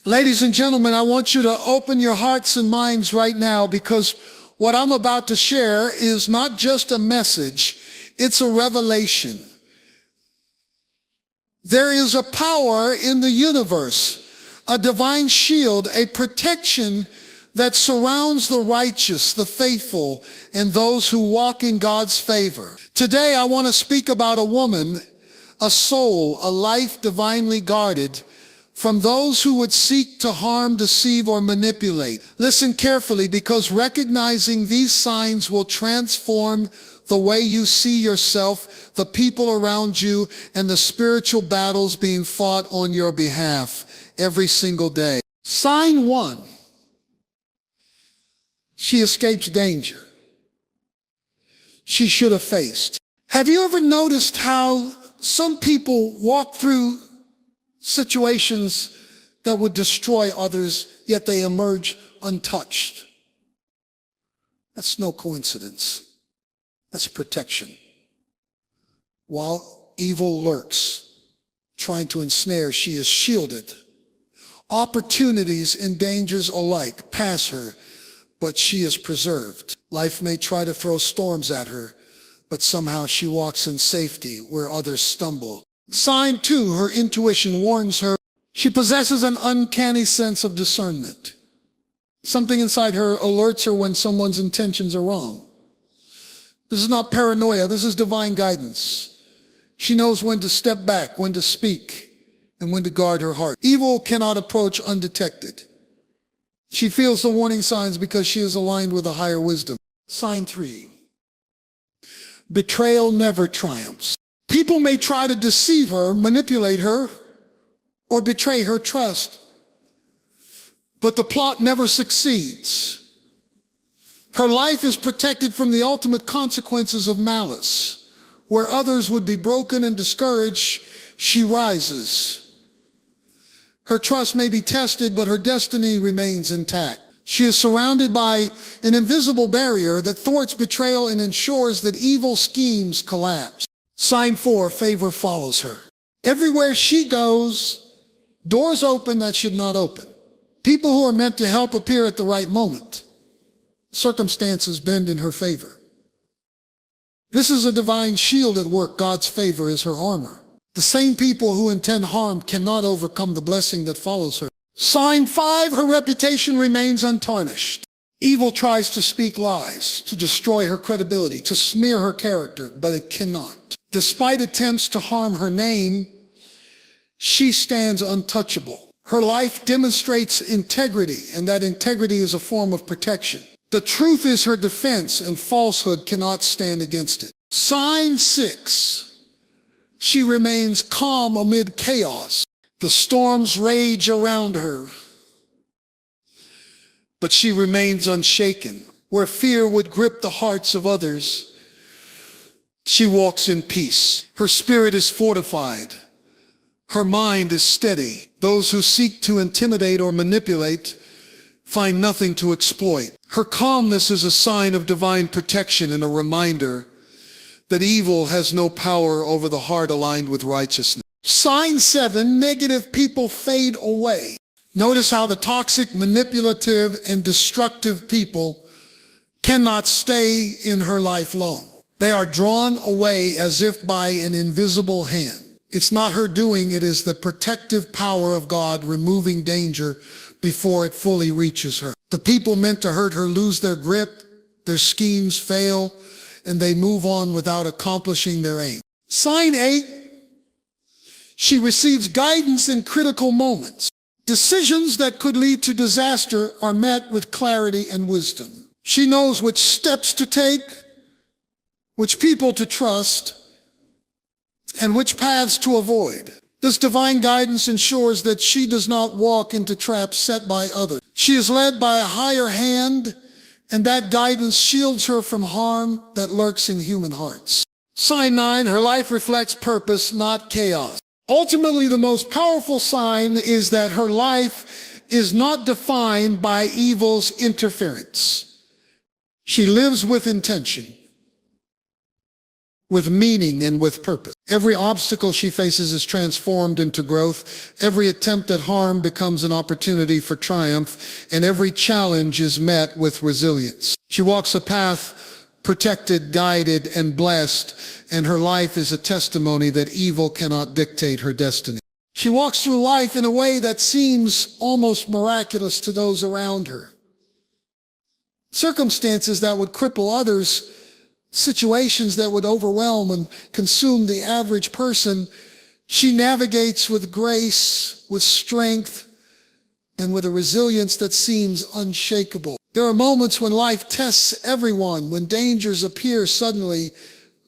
Ladies and gentlemen, I want you to open your hearts and minds right now, because what I'm about to share is not just a message, it's a revelation. There is a power in the universe, a divine shield, a protection that surrounds the righteous, the faithful, and those who walk in God's favor. Today, I want to speak about a woman, a soul, a life divinely guarded from those who would seek to harm, deceive, or manipulate. Listen carefully, because recognizing these signs will transform the way you see yourself, the people around you, and the spiritual battles being fought on your behalf every single day. Sign 1. She escapes danger she should have faced. Have you ever noticed how some people walk through situations that would destroy others, yet they emerge untouched? That's no coincidence. That's protection. While evil lurks, trying to ensnare, she is shielded. Opportunities and dangers alike pass her, but she is preserved. Life may try to throw storms at her, but somehow she walks in safety where others stumble. Sign 2, her intuition warns her. She possesses an uncanny sense of discernment. Something inside her alerts her when someone's intentions are wrong. This is not paranoia, this is divine guidance. She knows when to step back, when to speak, and when to guard her heart. Evil cannot approach undetected. She feels the warning signs because she is aligned with a higher wisdom. Sign 3. Betrayal never triumphs. People may try to deceive her, manipulate her, or betray her trust, but the plot never succeeds. Her life is protected from the ultimate consequences of malice. Where others would be broken and discouraged, she rises. Her trust may be tested, but her destiny remains intact. She is surrounded by an invisible barrier that thwarts betrayal and ensures that evil schemes collapse. Sign 4, favor follows her. Everywhere she goes, doors open that should not open. People who are meant to help appear at the right moment. Circumstances bend in her favor. This is a divine shield at work. God's favor is her armor. The same people who intend harm cannot overcome the blessing that follows her. Sign 5, her reputation remains untarnished. Evil tries to speak lies, to destroy her credibility, to smear her character, but it cannot. Despite attempts to harm her name, she stands untouchable. Her life demonstrates integrity, and that integrity is a form of protection. The truth is her defense, and falsehood cannot stand against it. Sign 6. She remains calm amid chaos. The storms rage around her, but she remains unshaken. Where fear would grip the hearts of others, she walks in peace. Her spirit is fortified. Her mind is steady. Those who seek to intimidate or manipulate find nothing to exploit. Her calmness is a sign of divine protection and a reminder that evil has no power over the heart aligned with righteousness. Sign 7, negative people fade away. Notice how the toxic, manipulative, and destructive people cannot stay in her life long. They are drawn away as if by an invisible hand. It's not her doing, it is the protective power of God removing danger before it fully reaches her. The people meant to hurt her lose their grip, their schemes fail, and they move on without accomplishing their aim. Sign 8, she receives guidance in critical moments. Decisions that could lead to disaster are met with clarity and wisdom. She knows which steps to take, which people to trust, and which paths to avoid. This divine guidance ensures that she does not walk into traps set by others. She is led by a higher hand, and that guidance shields her from harm that lurks in human hearts. Sign 9, her life reflects purpose, not chaos. Ultimately, the most powerful sign is that her life is not defined by evil's interference. She lives with intention. with meaning and with purpose. Every obstacle she faces is transformed into growth. Every attempt at harm becomes an opportunity for triumph, and every challenge is met with resilience. She walks a path protected, guided, and blessed, and her life is a testimony that evil cannot dictate her destiny. She walks through life in a way that seems almost miraculous to those around her. Circumstances that would cripple others, situations that would overwhelm and consume the average person, she navigates with grace, with strength, and with a resilience that seems unshakable. There are moments when life tests everyone, when dangers appear suddenly,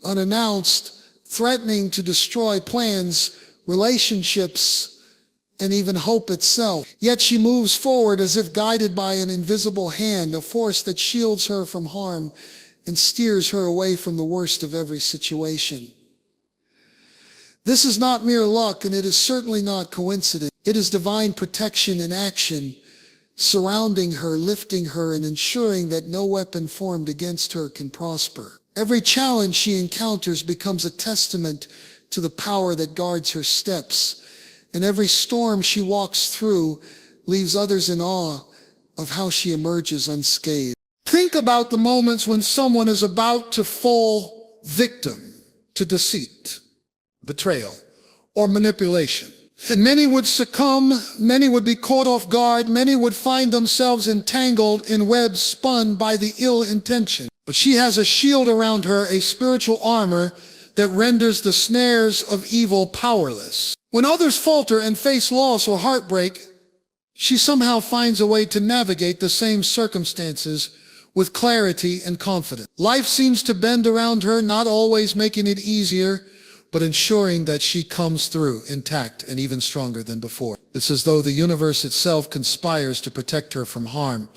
unannounced, threatening to destroy plans, relationships, and even hope itself. Yet she moves forward as if guided by an invisible hand, a force that shields her from harm and steers her away from the worst of every situation. This is not mere luck, and it is certainly not coincidence. It is divine protection in action, surrounding her, lifting her, and ensuring that no weapon formed against her can prosper. Every challenge she encounters becomes a testament to the power that guards her steps, and every storm she walks through leaves others in awe of how she emerges unscathed. Think about the moments when someone is about to fall victim to deceit, betrayal, or manipulation. And many would succumb, many would be caught off guard, many would find themselves entangled in webs spun by the ill intention. But she has a shield around her, a spiritual armor that renders the snares of evil powerless. When others falter and face loss or heartbreak, she somehow finds a way to navigate the same circumstances with clarity and confidence. Life seems to bend around her, not always making it easier, but ensuring that she comes through intact and even stronger than before. It's as though the universe itself conspires to protect her from harm,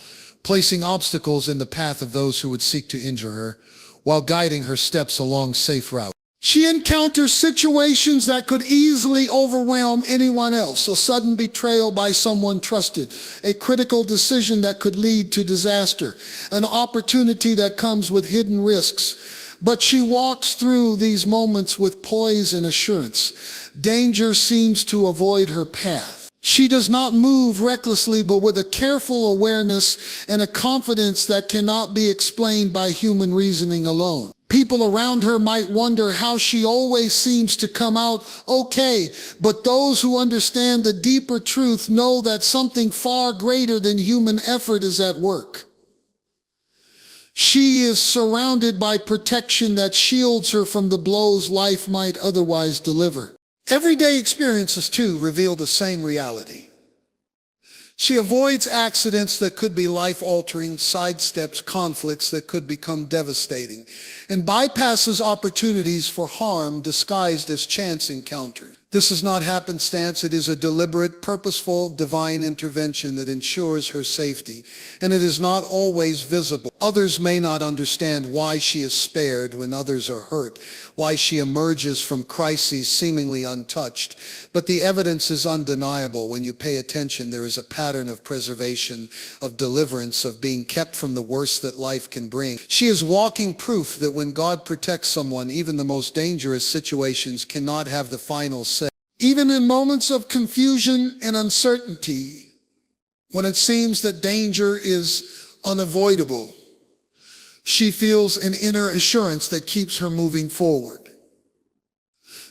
placing obstacles in the path of those who would seek to injure her, while guiding her steps along safe route. She encounters situations that could easily overwhelm anyone else. A sudden betrayal by someone trusted, a critical decision that could lead to disaster, an opportunity that comes with hidden risks. But she walks through these moments with poise and assurance. Danger seems to avoid her path. She does not move recklessly, but with a careful awareness and a confidence that cannot be explained by human reasoning alone. People around her might wonder how she always seems to come out okay, but those who understand the deeper truth know that something far greater than human effort is at work. She is surrounded by protection that shields her from the blows life might otherwise deliver. Everyday experiences, too, reveal the same reality. She avoids accidents that could be life-altering, sidesteps conflicts that could become devastating, and bypasses opportunities for harm disguised as chance encounters. This is not happenstance. It is a deliberate, purposeful, divine intervention that ensures her safety, and it is not always visible. Others may not understand why she is spared when others are hurt, why she emerges from crises seemingly untouched. But the evidence is undeniable. When you pay attention, there is a pattern of preservation, of deliverance, of being kept from the worst that life can bring. She is walking proof that when God protects someone, even the most dangerous situations cannot have the final say. Even in moments of confusion and uncertainty, when it seems that danger is unavoidable, she feels an inner assurance that keeps her moving forward.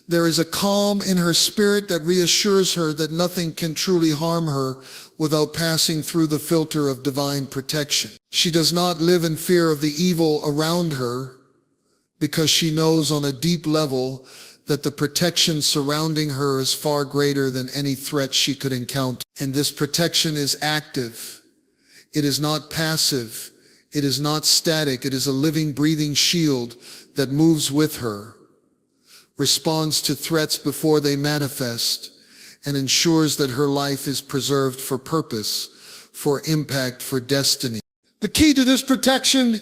There is a calm in her spirit that reassures her that nothing can truly harm her without passing through the filter of divine protection. She does not live in fear of the evil around her because she knows on a deep level that the protection surrounding her is far greater than any threat she could encounter. And this protection is active. It is not passive. It is not static. It is a living, breathing shield that moves with her, responds to threats before they manifest, and ensures that her life is preserved for purpose, for impact, for destiny. The key to this protection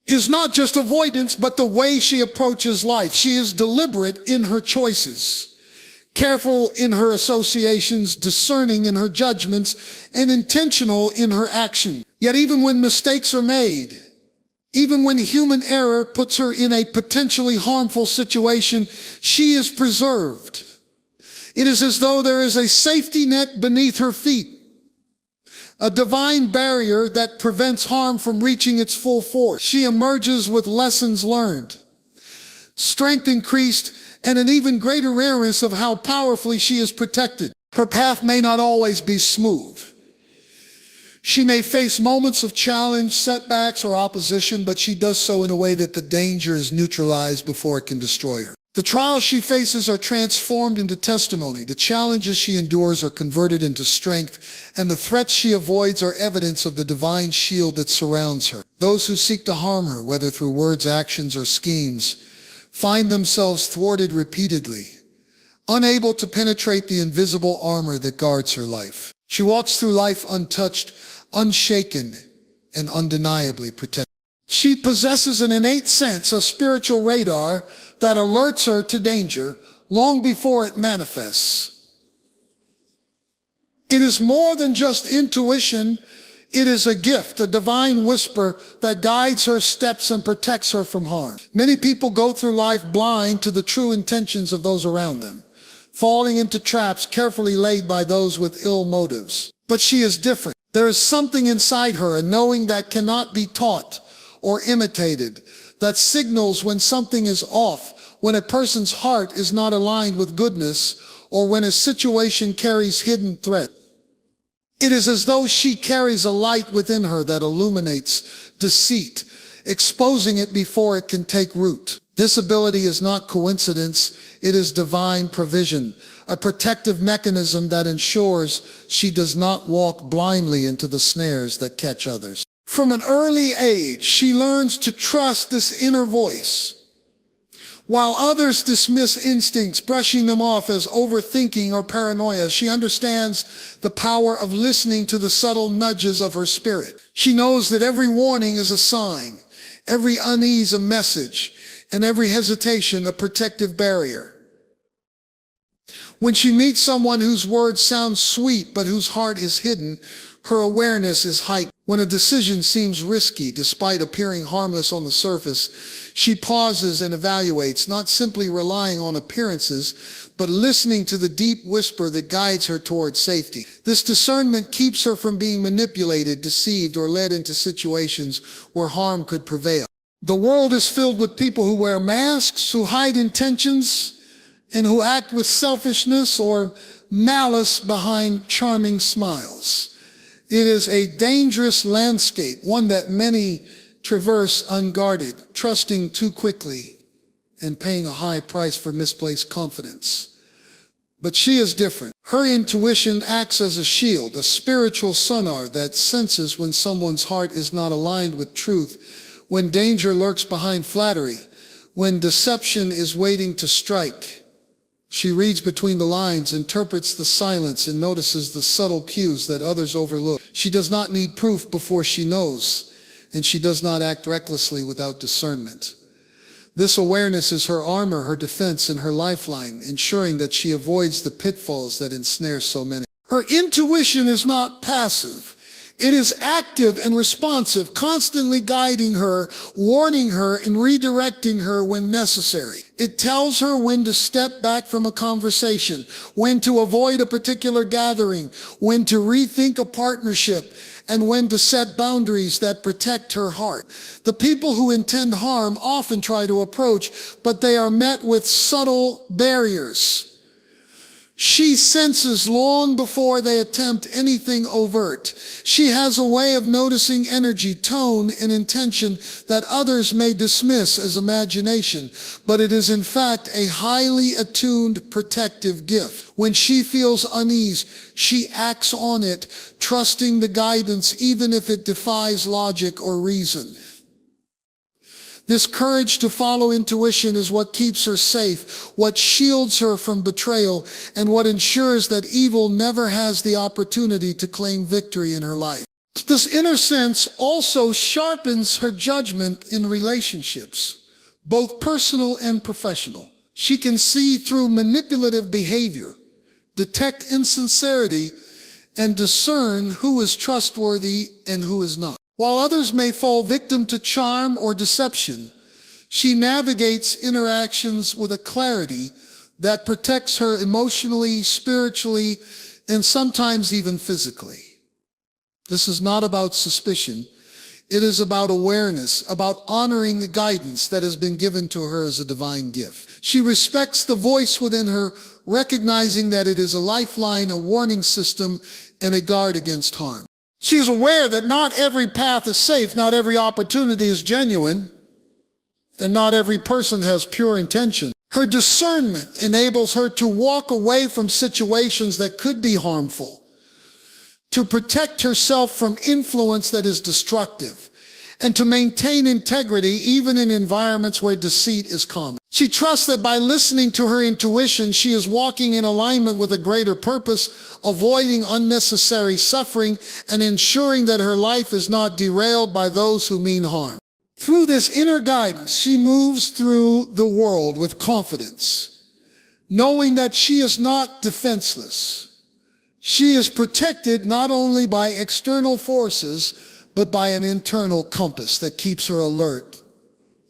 is not just avoidance, but the way she approaches life. She is deliberate in her choices, careful in her associations, discerning in her judgments, and intentional in her action. Yet even when mistakes are made, Even when human error puts her in a potentially harmful situation, she is preserved. It is as though there is a safety net beneath her feet, a divine barrier that prevents harm from reaching its full force. She emerges with lessons learned, strength increased, and an even greater awareness of how powerfully she is protected. Her path may not always be smooth. She may face moments of challenge, setbacks, or opposition, but she does so in a way that the danger is neutralized before it can destroy her. The trials she faces are transformed into testimony. The challenges she endures are converted into strength, and the threats she avoids are evidence of the divine shield that surrounds her. Those who seek to harm her, whether through words, actions, or schemes, find themselves thwarted repeatedly, unable to penetrate the invisible armor that guards her life. She walks through life untouched, unshaken, and undeniably protected. She possesses an innate sense of spiritual radar that alerts her to danger long before it manifests. It is more than just intuition. It is a gift, a divine whisper that guides her steps and protects her from harm. Many people go through life blind to the true intentions of those around them, falling into traps carefully laid by those with ill motives. But she is different. There is something inside her, a knowing that cannot be taught or imitated, that signals when something is off, when a person's heart is not aligned with goodness, or when a situation carries hidden threat. It is as though she carries a light within her that illuminates deceit, exposing it before it can take root. This ability is not coincidence, it is divine provision, a protective mechanism that ensures she does not walk blindly into the snares that catch others. From an early age, she learns to trust this inner voice. While others dismiss instincts, brushing them off as overthinking or paranoia, she understands the power of listening to the subtle nudges of her spirit. She knows that every warning is a sign, every unease a message, and every hesitation a protective barrier. When she meets someone whose words sound sweet but whose heart is hidden, her awareness is heightened. When a decision seems risky, despite appearing harmless on the surface, she pauses and evaluates, not simply relying on appearances, but listening to the deep whisper that guides her towards safety. This discernment keeps her from being manipulated, deceived, or led into situations where harm could prevail. The world is filled with people who wear masks, who hide intentions, and who act with selfishness or malice behind charming smiles. It is a dangerous landscape, one that many traverse unguarded, trusting too quickly and paying a high price for misplaced confidence. But she is different. Her intuition acts as a shield, a spiritual sonar that senses when someone's heart is not aligned with truth, when danger lurks behind flattery, when deception is waiting to strike. She reads between the lines, interprets the silence, and notices the subtle cues that others overlook. She does not need proof before she knows, and she does not act recklessly without discernment. This awareness is her armor, her defense, and her lifeline, ensuring that she avoids the pitfalls that ensnare so many. Her intuition is not passive. It is active and responsive, constantly guiding her, warning her, and redirecting her when necessary. It tells her when to step back from a conversation, when to avoid a particular gathering, when to rethink a partnership, and when to set boundaries that protect her heart. The people who intend harm often try to approach, but they are met with subtle barriers. She senses long before they attempt anything overt. She has a way of noticing energy, tone, and intention that others may dismiss as imagination, but it is in fact a highly attuned protective gift. When she feels unease, she acts on it, trusting the guidance even if it defies logic or reason. This courage to follow intuition is what keeps her safe, what shields her from betrayal, and what ensures that evil never has the opportunity to claim victory in her life. This inner sense also sharpens her judgment in relationships, both personal and professional. She can see through manipulative behavior, detect insincerity, and discern who is trustworthy and who is not. While others may fall victim to charm or deception, she navigates interactions with a clarity that protects her emotionally, spiritually, and sometimes even physically. This is not about suspicion. It is about awareness, about honoring the guidance that has been given to her as a divine gift. She respects the voice within her, recognizing that it is a lifeline, a warning system, and a guard against harm. She is aware that not every path is safe, not every opportunity is genuine, and not every person has pure intention. Her discernment enables her to walk away from situations that could be harmful, to protect herself from influence that is destructive, and to maintain integrity even in environments where deceit is common. She trusts that by listening to her intuition, she is walking in alignment with a greater purpose, avoiding unnecessary suffering, and ensuring that her life is not derailed by those who mean harm. Through this inner guidance, she moves through the world with confidence, knowing that she is not defenseless. She is protected not only by external forces, but by an internal compass that keeps her alert,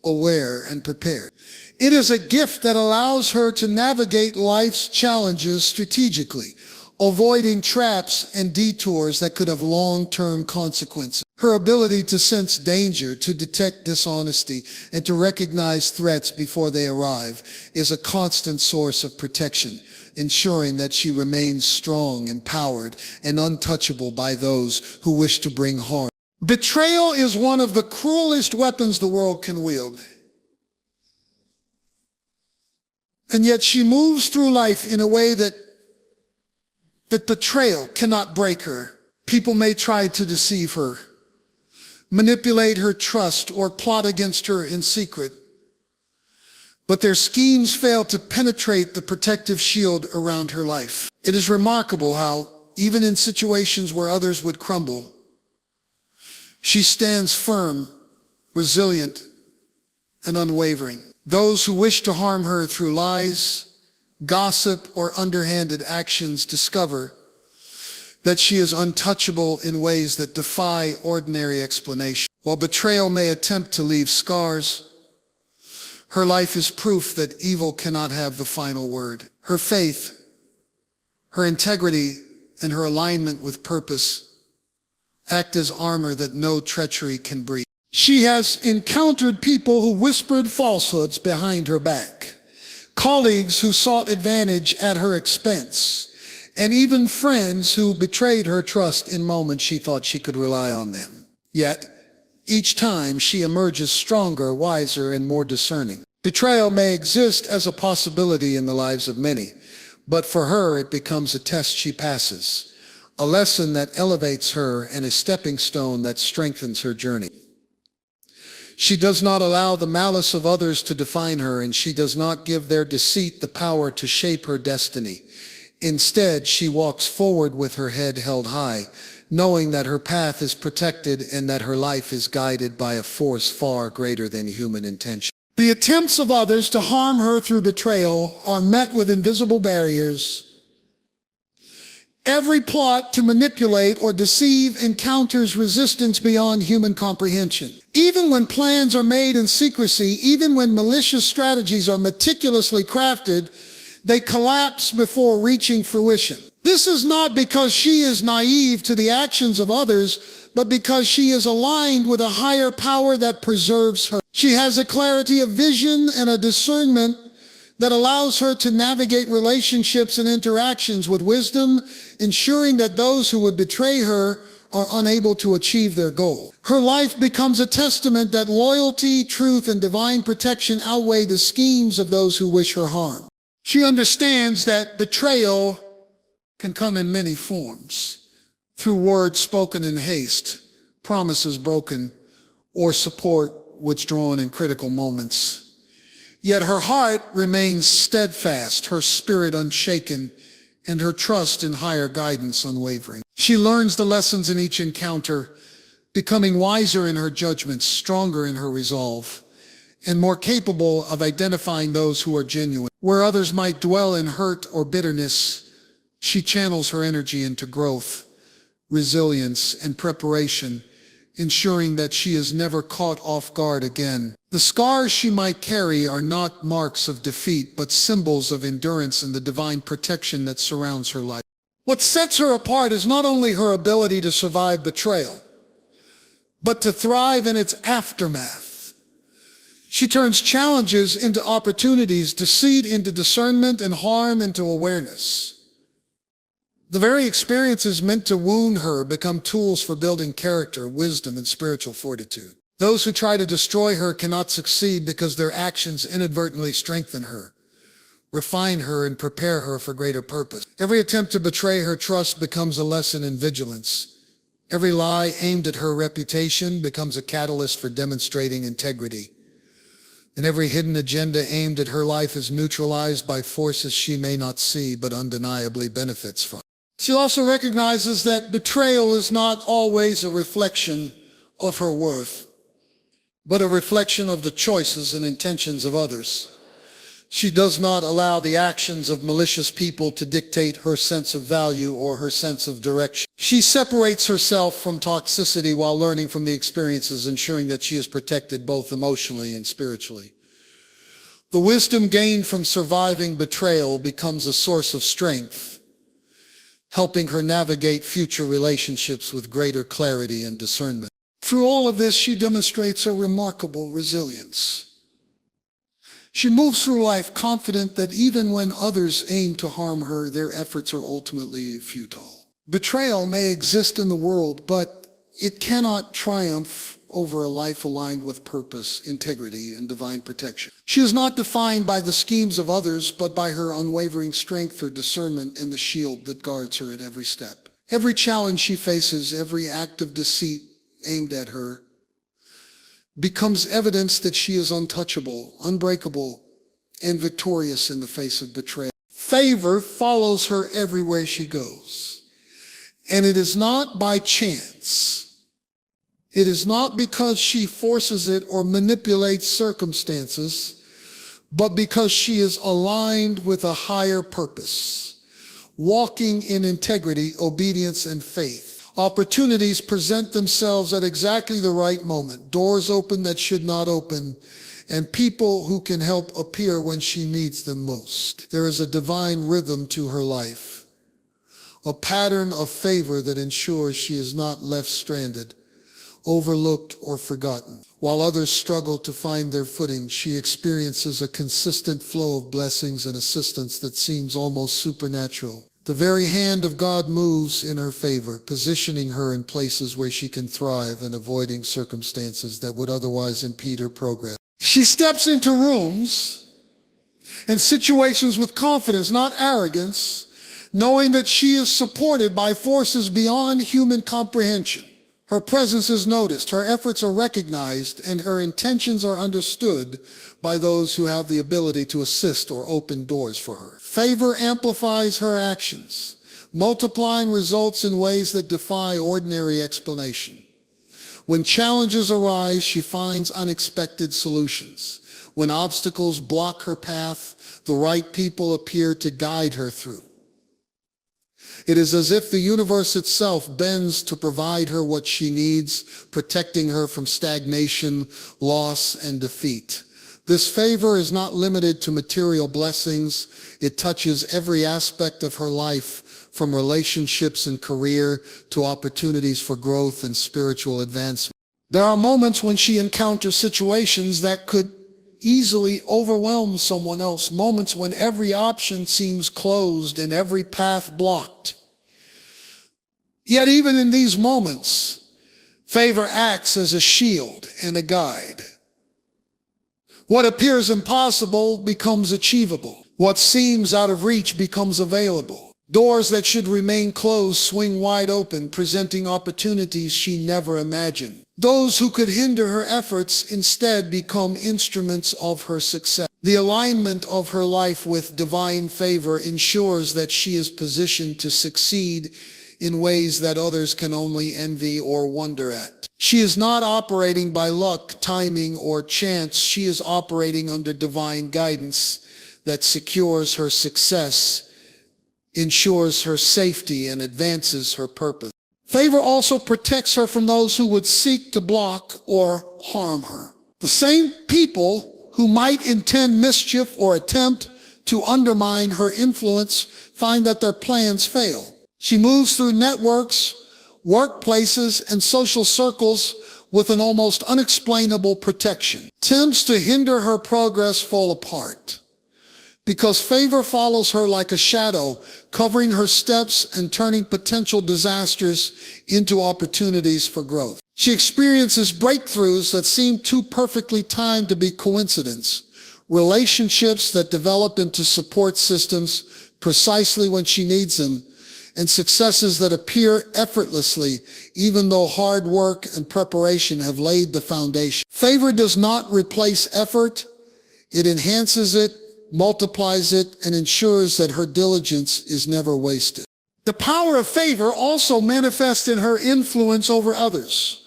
aware, and prepared. It is a gift that allows her to navigate life's challenges strategically, avoiding traps and detours that could have long-term consequences. Her ability to sense danger, to detect dishonesty, and to recognize threats before they arrive is a constant source of protection, ensuring that she remains strong, empowered, and untouchable by those who wish to bring harm. Betrayal is one of the cruelest weapons the world can wield. And yet she moves through life in a way that betrayal cannot break her. People may try to deceive her, manipulate her trust, or plot against her in secret. But their schemes fail to penetrate the protective shield around her life. It is remarkable how, even in situations where others would crumble, she stands firm, resilient, and unwavering. Those who wish to harm her through lies, gossip, or underhanded actions discover that she is untouchable in ways that defy ordinary explanation. While betrayal may attempt to leave scars, her life is proof that evil cannot have the final word. Her faith, her integrity, and her alignment with purpose act as armor that no treachery can breach. She has encountered people who whispered falsehoods behind her back, colleagues who sought advantage at her expense, and even friends who betrayed her trust in moments she thought she could rely on them. Yet, each time she emerges stronger, wiser, and more discerning. Betrayal may exist as a possibility in the lives of many, but for her it becomes a test she passes, a lesson that elevates her and a stepping stone that strengthens her journey. She does not allow the malice of others to define her, and she does not give their deceit the power to shape her destiny. Instead, she walks forward with her head held high, knowing that her path is protected and that her life is guided by a force far greater than human intention. The attempts of others to harm her through betrayal are met with invisible barriers. Every plot to manipulate or deceive encounters resistance beyond human comprehension. Even when plans are made in secrecy, even when malicious strategies are meticulously crafted, they collapse before reaching fruition. This is not because she is naive to the actions of others, but because she is aligned with a higher power that preserves her. She has a clarity of vision and a discernment that allows her to navigate relationships and interactions with wisdom, ensuring that those who would betray her are unable to achieve their goal. Her life becomes a testament that loyalty, truth, and divine protection outweigh the schemes of those who wish her harm. She understands that betrayal can come in many forms, through words spoken in haste, promises broken, or support withdrawn in critical moments. Yet her heart remains steadfast, her spirit unshaken, and her trust in higher guidance unwavering. She learns the lessons in each encounter, becoming wiser in her judgments, stronger in her resolve, and more capable of identifying those who are genuine. Where others might dwell in hurt or bitterness, she channels her energy into growth, resilience, and preparation, ensuring that she is never caught off guard again. The scars she might carry are not marks of defeat, but symbols of endurance and the divine protection that surrounds her life. What sets her apart is not only her ability to survive betrayal, but to thrive in its aftermath. She turns challenges into opportunities, deceit into discernment, and harm into awareness. The very experiences meant to wound her become tools for building character, wisdom, and spiritual fortitude. Those who try to destroy her cannot succeed because their actions inadvertently strengthen her, refine her, and prepare her for greater purpose. Every attempt to betray her trust becomes a lesson in vigilance. Every lie aimed at her reputation becomes a catalyst for demonstrating integrity. And every hidden agenda aimed at her life is neutralized by forces she may not see but undeniably benefits from. She also recognizes that betrayal is not always a reflection of her worth, but a reflection of the choices and intentions of others. She does not allow the actions of malicious people to dictate her sense of value or her sense of direction. She separates herself from toxicity while learning from the experiences, ensuring that she is protected both emotionally and spiritually. The wisdom gained from surviving betrayal becomes a source of strength, helping her navigate future relationships with greater clarity and discernment. Through all of this, she demonstrates a remarkable resilience. She moves through life confident that even when others aim to harm her, their efforts are ultimately futile. Betrayal may exist in the world, but it cannot triumph over a life aligned with purpose, integrity, and divine protection. She is not defined by the schemes of others, but by her unwavering strength, her discernment, and the shield that guards her at every step. Every challenge she faces, every act of deceit aimed at her, becomes evidence that she is untouchable, unbreakable, and victorious in the face of betrayal. Favor follows her everywhere she goes. And it is not by chance. It is not because she forces it or manipulates circumstances, but because she is aligned with a higher purpose, walking in integrity, obedience, and faith. Opportunities present themselves at exactly the right moment. Doors open that should not open, and people who can help appear when she needs them most. There is a divine rhythm to her life, a pattern of favor that ensures she is not left stranded, overlooked, or forgotten. While others struggle to find their footing, she experiences a consistent flow of blessings and assistance that seems almost supernatural. The very hand of God moves in her favor, positioning her in places where she can thrive and avoiding circumstances that would otherwise impede her progress. She steps into rooms and situations with confidence, not arrogance, knowing that she is supported by forces beyond human comprehension. Her presence is noticed, her efforts are recognized, and her intentions are understood by those who have the ability to assist or open doors for her. Favor amplifies her actions, multiplying results in ways that defy ordinary explanation. When challenges arise, she finds unexpected solutions. When obstacles block her path, the right people appear to guide her through. It is as if the universe itself bends to provide her what she needs, protecting her from stagnation, loss, and defeat. This favor is not limited to material blessings. It touches every aspect of her life, from relationships and career to opportunities for growth and spiritual advancement. There are moments when she encounters situations that could easily overwhelm someone else, moments when every option seems closed and every path blocked. Yet even in these moments, favor acts as a shield and a guide. What appears impossible becomes achievable. What seems out of reach becomes available. Doors that should remain closed swing wide open, presenting opportunities she never imagined. Those who could hinder her efforts instead become instruments of her success. The alignment of her life with divine favor ensures that she is positioned to succeed in ways that others can only envy or wonder at. She is not operating by luck, timing, or chance. She is operating under divine guidance that secures her success, ensures her safety, and advances her purpose. Favor also protects her from those who would seek to block or harm her. The same people who might intend mischief or attempt to undermine her influence find that their plans fail. She moves through networks, workplaces, and social circles with an almost unexplainable protection. Attempts to hinder her progress fall apart because favor follows her like a shadow, covering her steps and turning potential disasters into opportunities for growth. She experiences breakthroughs that seem too perfectly timed to be coincidence, relationships that develop into support systems precisely when she needs them, and successes that appear effortlessly even though hard work and preparation have laid the foundation. Favor does not replace effort. It enhances it, multiplies it, and ensures that her diligence is never wasted. The power of favor also manifests in her influence over others.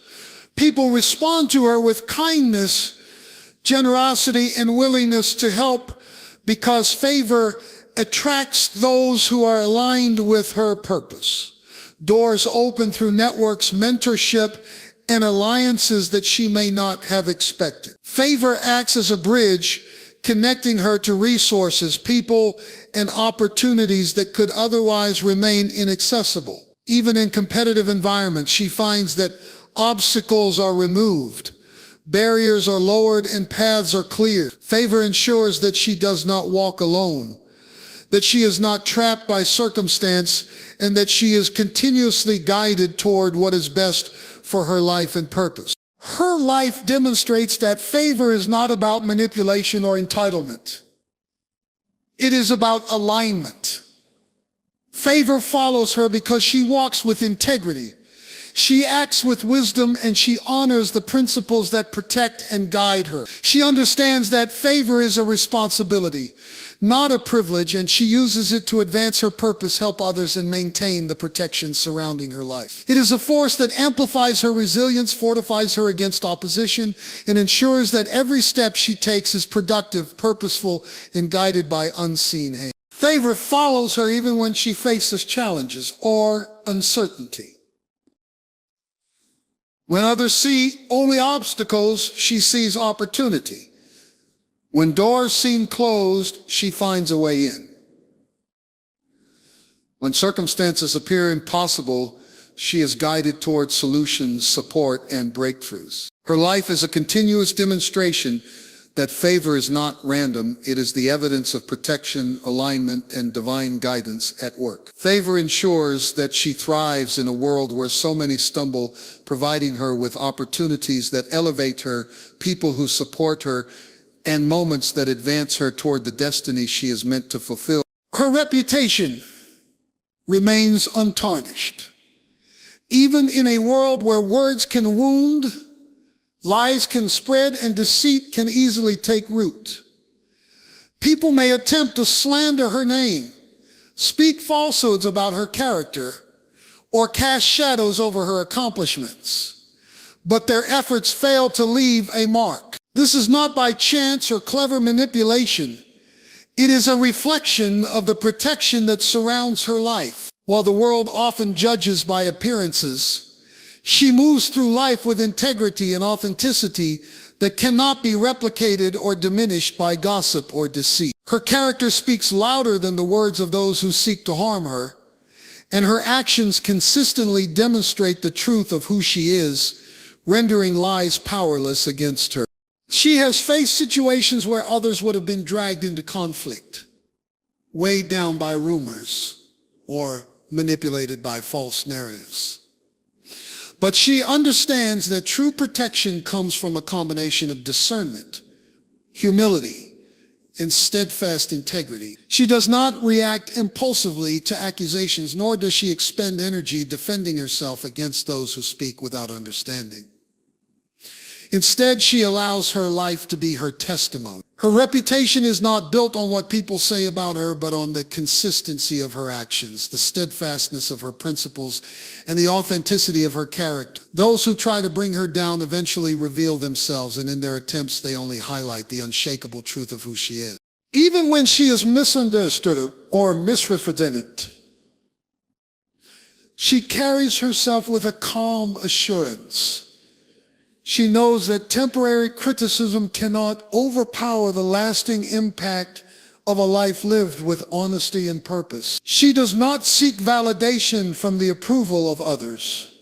People respond to her with kindness, generosity, and willingness to help because favor attracts those who are aligned with her purpose. Doors open through networks, mentorship, and alliances that she may not have expected. Favor acts as a bridge, connecting her to resources, people, and opportunities that could otherwise remain inaccessible. Even in competitive environments, she finds that obstacles are removed, barriers are lowered, and paths are cleared. Favor ensures that she does not walk alone, that she is not trapped by circumstance, and that she is continuously guided toward what is best for her life and purpose. Her life demonstrates that favor is not about manipulation or entitlement. It is about alignment. Favor follows her because she walks with integrity. She acts with wisdom, and she honors the principles that protect and guide her. She understands that favor is a responsibility, not a privilege, and she uses it to advance her purpose, help others, and maintain the protection surrounding her life. It is a force that amplifies her resilience, fortifies her against opposition, and ensures that every step she takes is productive, purposeful, and guided by unseen hands. Favor follows her even when she faces challenges or uncertainty. When others see only obstacles, she sees opportunity. When doors seem closed, she finds a way in. When circumstances appear impossible, she is guided toward solutions, support, and breakthroughs. Her life is a continuous demonstration that favor is not random. It is the evidence of protection, alignment, and divine guidance at work. Favor ensures that she thrives in a world where so many stumble, providing her with opportunities that elevate her, people who support her, and moments that advance her toward the destiny she is meant to fulfill. Her reputation remains untarnished. Even in a world where words can wound, lies can spread, and deceit can easily take root. People may attempt to slander her name, speak falsehoods about her character, or cast shadows over her accomplishments, but their efforts fail to leave a mark. This is not by chance or clever manipulation. It is a reflection of the protection that surrounds her life. While the world often judges by appearances, she moves through life with integrity and authenticity that cannot be replicated or diminished by gossip or deceit. Her character speaks louder than the words of those who seek to harm her, and her actions consistently demonstrate the truth of who she is, rendering lies powerless against her. She has faced situations where others would have been dragged into conflict, weighed down by rumors, or manipulated by false narratives. But she understands that true protection comes from a combination of discernment, humility, and steadfast integrity. She does not react impulsively to accusations, nor does she expend energy defending herself against those who speak without understanding. Instead, she allows her life to be her testimony. Her reputation is not built on what people say about her, but on the consistency of her actions, the steadfastness of her principles, and the authenticity of her character. Those who try to bring her down eventually reveal themselves, and in their attempts, they only highlight the unshakable truth of who she is. Even when she is misunderstood or misrepresented, She carries herself with a calm assurance. She knows that temporary criticism cannot overpower the lasting impact of a life lived with honesty and purpose. She does not seek validation from the approval of others,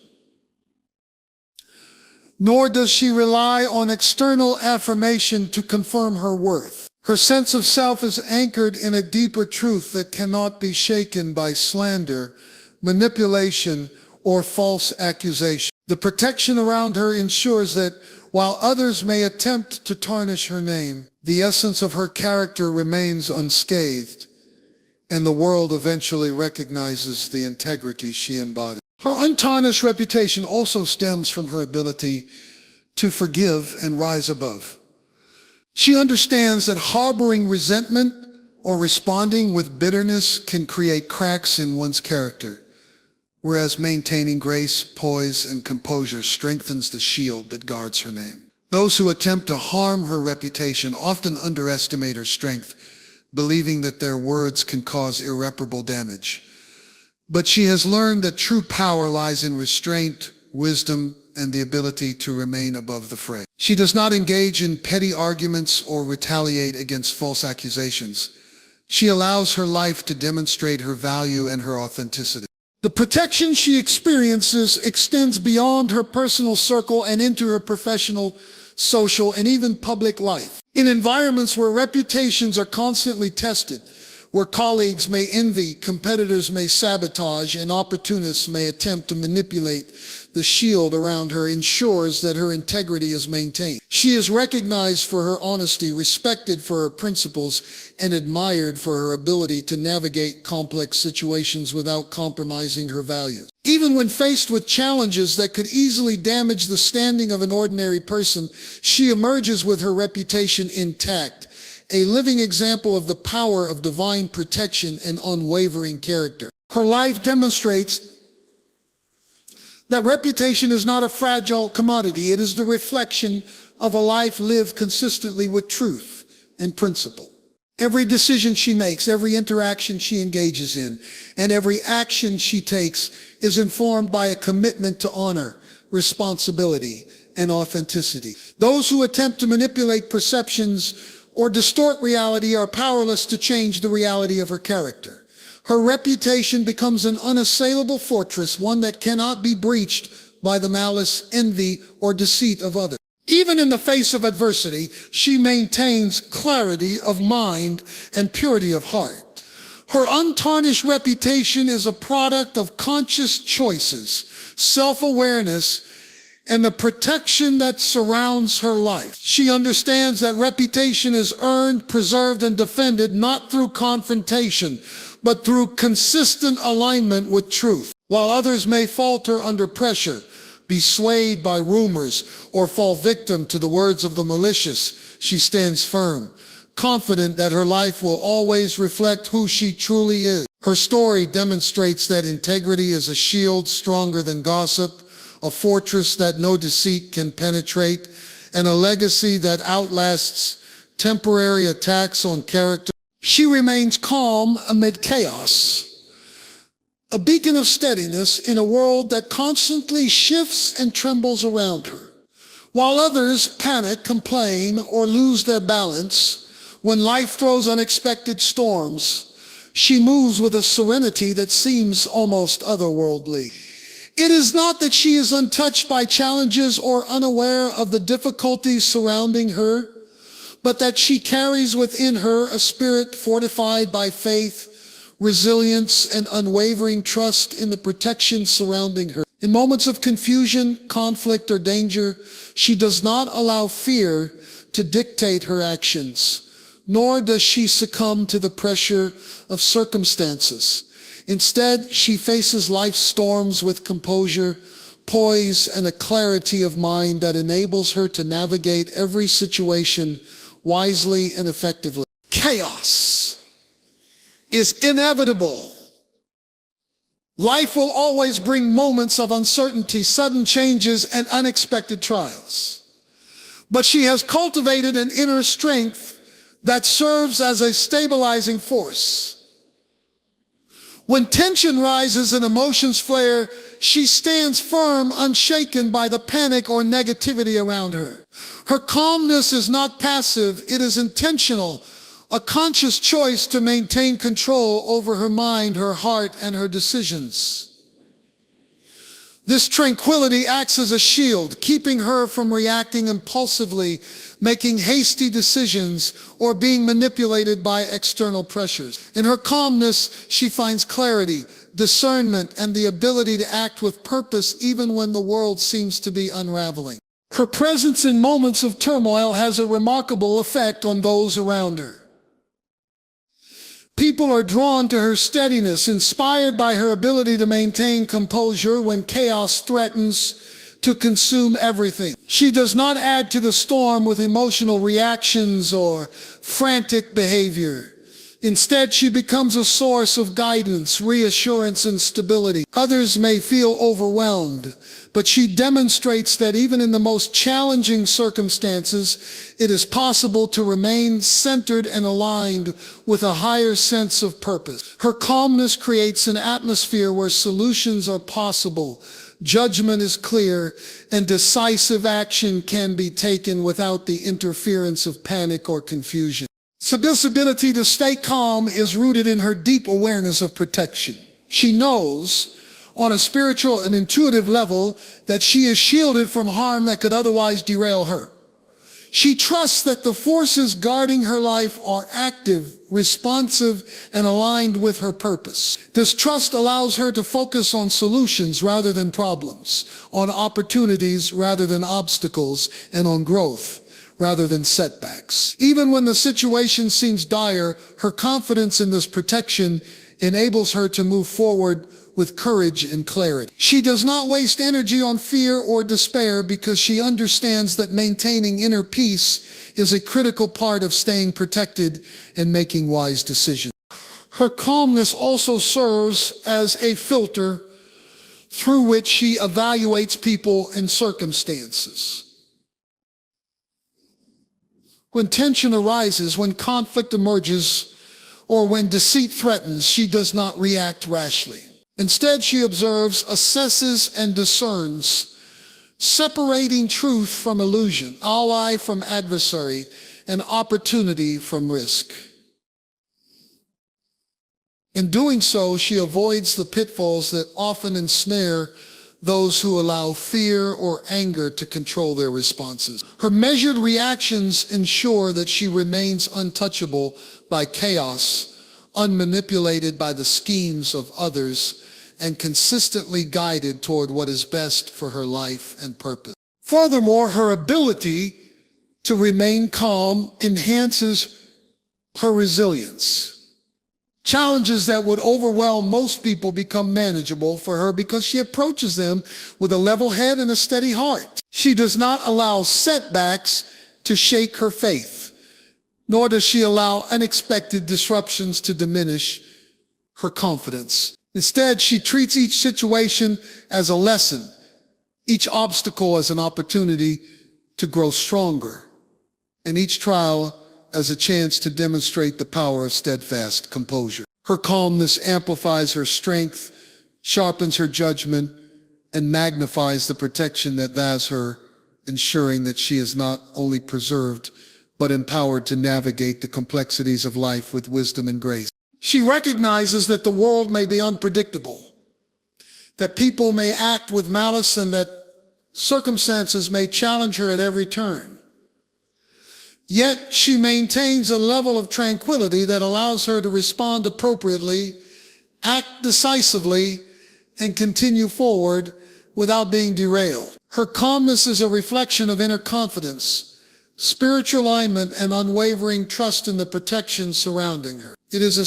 nor does she rely on external affirmation to confirm her worth. Her sense of self is anchored in a deeper truth that cannot be shaken by slander, manipulation, or false accusation. The protection around her ensures that while others may attempt to tarnish her name, the essence of her character remains unscathed, and the world eventually recognizes the integrity she embodies. Her untarnished reputation also stems from her ability to forgive and rise above. She understands that harboring resentment or responding with bitterness can create cracks in one's character, whereas maintaining grace, poise, and composure strengthens the shield that guards her name. Those who attempt to harm her reputation often underestimate her strength, believing that their words can cause irreparable damage. But she has learned that true power lies in restraint, wisdom, and the ability to remain above the fray. She does not engage in petty arguments or retaliate against false accusations. She allows her life to demonstrate her value and her authenticity. The protection she experiences extends beyond her personal circle and into her professional, social, and even public life. In environments where reputations are constantly tested, where colleagues may envy, competitors may sabotage, and opportunists may attempt to manipulate, the shield around her ensures that her integrity is maintained. She is recognized for her honesty, respected for her principles, and admired for her ability to navigate complex situations without compromising her values. Even when faced with challenges that could easily damage the standing of an ordinary person, she emerges with her reputation intact, a living example of the power of divine protection and unwavering character. Her life demonstrates that reputation is not a fragile commodity. It is the reflection of a life lived consistently with truth and principle. Every decision she makes, every interaction she engages in, and every action she takes is informed by a commitment to honor, responsibility, and authenticity. Those who attempt to manipulate perceptions or distort reality are powerless to change the reality of her character. Her reputation becomes an unassailable fortress, one that cannot be breached by the malice, envy, or deceit of others. Even in the face of adversity, she maintains clarity of mind and purity of heart. Her untarnished reputation is a product of conscious choices, self-awareness, and the protection that surrounds her life. She understands that reputation is earned, preserved, and defended not through confrontation, but through consistent alignment with truth. While others may falter under pressure, be swayed by rumors, or fall victim to the words of the malicious, she stands firm, confident that her life will always reflect who she truly is. Her story demonstrates that integrity is a shield stronger than gossip, a fortress that no deceit can penetrate, and a legacy that outlasts temporary attacks on character. She remains calm amid chaos, a beacon of steadiness in a world that constantly shifts and trembles around her. While others panic, complain, or lose their balance, when life throws unexpected storms, she moves with a serenity that seems almost otherworldly. It is not that she is untouched by challenges or unaware of the difficulties surrounding her, but that she carries within her a spirit fortified by faith, resilience, and unwavering trust in the protection surrounding her. In moments of confusion, conflict, or danger, she does not allow fear to dictate her actions, nor does she succumb to the pressure of circumstances. Instead, she faces life's storms with composure, poise, and a clarity of mind that enables her to navigate every situation wisely and effectively. Chaos is inevitable. Life will always bring moments of uncertainty, sudden changes, and unexpected trials. But she has cultivated an inner strength that serves as a stabilizing force. When tension rises and emotions flare, she stands firm, unshaken by the panic or negativity around her. Her calmness is not passive, it is intentional, a conscious choice to maintain control over her mind, her heart, and her decisions. This tranquility acts as a shield, keeping her from reacting impulsively, making hasty decisions, or being manipulated by external pressures. In her calmness, she finds clarity, discernment, and the ability to act with purpose even when the world seems to be unraveling. Her presence in moments of turmoil has a remarkable effect on those around her. People are drawn to her steadiness, inspired by her ability to maintain composure when chaos threatens to consume everything. She does not add to the storm with emotional reactions or frantic behavior. Instead, she becomes a source of guidance, reassurance, and stability. Others may feel overwhelmed, but she demonstrates that even in the most challenging circumstances, it is possible to remain centered and aligned with a higher sense of purpose. Her calmness creates an atmosphere where solutions are possible, judgment is clear, and decisive action can be taken without the interference of panic or confusion. So this ability to stay calm is rooted in her deep awareness of protection. She knows, on a spiritual and intuitive level, that she is shielded from harm that could otherwise derail her. She trusts that the forces guarding her life are active, responsive, and aligned with her purpose. This trust allows her to focus on solutions rather than problems, on opportunities rather than obstacles, and on growth rather than setbacks. Even when the situation seems dire, her confidence in this protection enables her to move forward with courage and clarity. She does not waste energy on fear or despair because she understands that maintaining inner peace is a critical part of staying protected and making wise decisions. Her calmness also serves as a filter through which she evaluates people and circumstances. When tension arises, when conflict emerges, or when deceit threatens, she does not react rashly. Instead, she observes, assesses, and discerns, separating truth from illusion, ally from adversary, and opportunity from risk. In doing so, she avoids the pitfalls that often ensnare those who allow fear or anger to control their responses. Her measured reactions ensure that she remains untouchable by chaos, unmanipulated by the schemes of others, and consistently guided toward what is best for her life and purpose. Furthermore, her ability to remain calm enhances her resilience. Challenges that would overwhelm most people become manageable for her because she approaches them with a level head and a steady heart. She does not allow setbacks to shake her faith, nor does she allow unexpected disruptions to diminish her confidence. Instead, she treats each situation as a lesson, each obstacle as an opportunity to grow stronger, and each trial as a chance to demonstrate the power of steadfast composure. Her calmness amplifies her strength, sharpens her judgment, and magnifies the protection that lies her, ensuring that she is not only preserved, but empowered to navigate the complexities of life with wisdom and grace. She recognizes that the world may be unpredictable, that people may act with malice, and that circumstances may challenge her at every turn. Yet she maintains a level of tranquility that allows her to respond appropriately, act decisively, and continue forward without being derailed. Her calmness is a reflection of inner confidence, spiritual alignment, and unwavering trust in the protection surrounding her. It is a